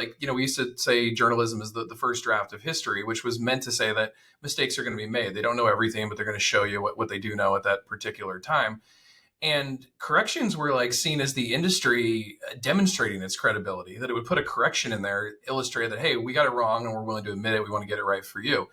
like, we used to say journalism is the first draft of history, which was meant to say that mistakes are going to be made. They don't know everything, but they're going to show you what they do know at that particular time. And corrections were like seen as the industry demonstrating its credibility, that it would put a correction in there, illustrate that, hey, we got it wrong and we're willing to admit it. We want to get it right for you.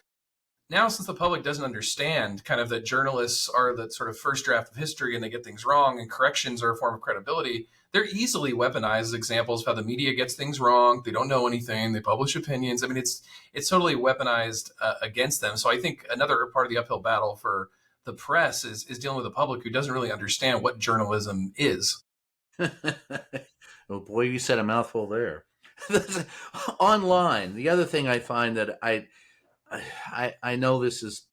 Now, since the public doesn't understand kind of that journalists are the sort of first draft of history and they get things wrong and corrections are a form of credibility, they're easily weaponized as examples of how the media gets things wrong. They don't know anything. They publish opinions. I mean, it's totally weaponized against them. So I think another part of the uphill battle for the press is dealing with the public who doesn't really understand what journalism is. Oh boy, you said a mouthful there. Online, the other thing I find that I know this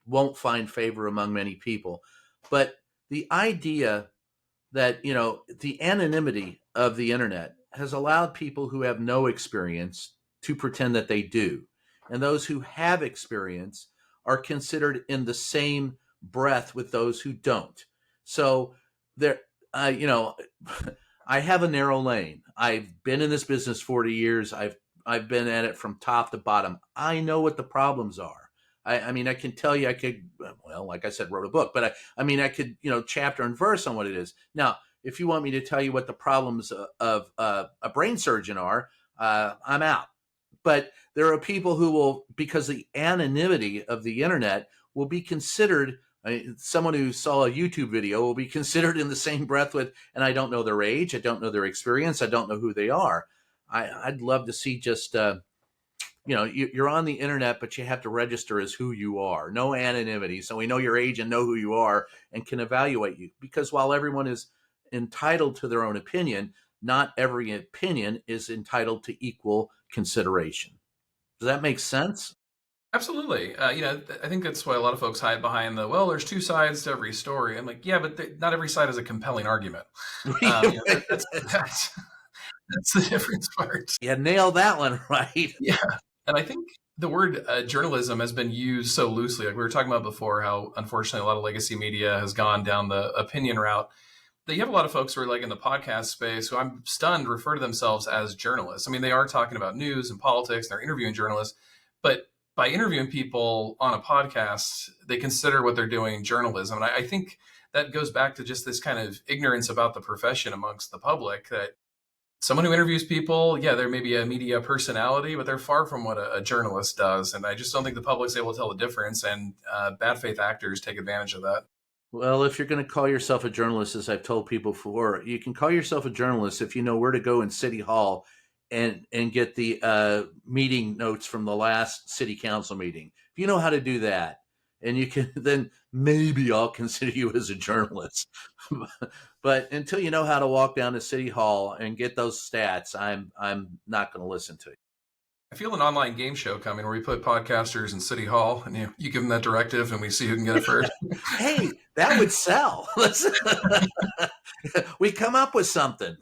won't find favor among many people, but the idea that the anonymity of the internet has allowed people who have no experience to pretend that they do, and those who have experience are considered in the same breath with those who don't. So there, I have a narrow lane. I've been in this business 40 years. I've been at it from top to bottom. I know what the problems are. I mean, I can tell you, like I said, wrote a book, but I could, chapter and verse on what it is. Now, if you want me to tell you what the problems of a brain surgeon are, I'm out. But there are people who will, because the anonymity of the internet, will be considered, someone who saw a YouTube video will be considered in the same breath with, and I don't know their age, I don't know their experience, I don't know who they are. I'd love to see just, you're on the internet, but you have to register as who you are. No anonymity. So we know your age and know who you are and can evaluate you. Because while everyone is entitled to their own opinion, not every opinion is entitled to equal consideration. Does that make sense? Absolutely. I think that's why a lot of folks hide behind there's two sides to every story. I'm like, yeah, but not every side is a compelling argument. That's the difference part. Yeah, nail that one right. Yeah. And I think the word journalism has been used so loosely. Like we were talking about before, how unfortunately a lot of legacy media has gone down the opinion route. That you have a lot of folks who are like in the podcast space who I'm stunned refer to themselves as journalists. I mean, they are talking about news and politics, and they're interviewing journalists, but by interviewing people on a podcast, they consider what they're doing journalism. And I think that goes back to just this kind of ignorance about the profession amongst the public, that someone who interviews people, yeah, they're maybe a media personality, but they're far from what a journalist does. And I just don't think the public's able to tell the difference. And bad faith actors take advantage of that. Well, if you're going to call yourself a journalist, as I've told people before, you can call yourself a journalist if you know where to go in City Hall and get the meeting notes from the last city council meeting. If you know how to do that, and you can, then maybe I'll consider you as a journalist. But until you know how to walk down to City Hall and get those stats, I'm not going to listen to you. I feel an online game show coming where we put podcasters in City Hall and you give them that directive and we see who can get it first. Hey, that would sell. We come up with something.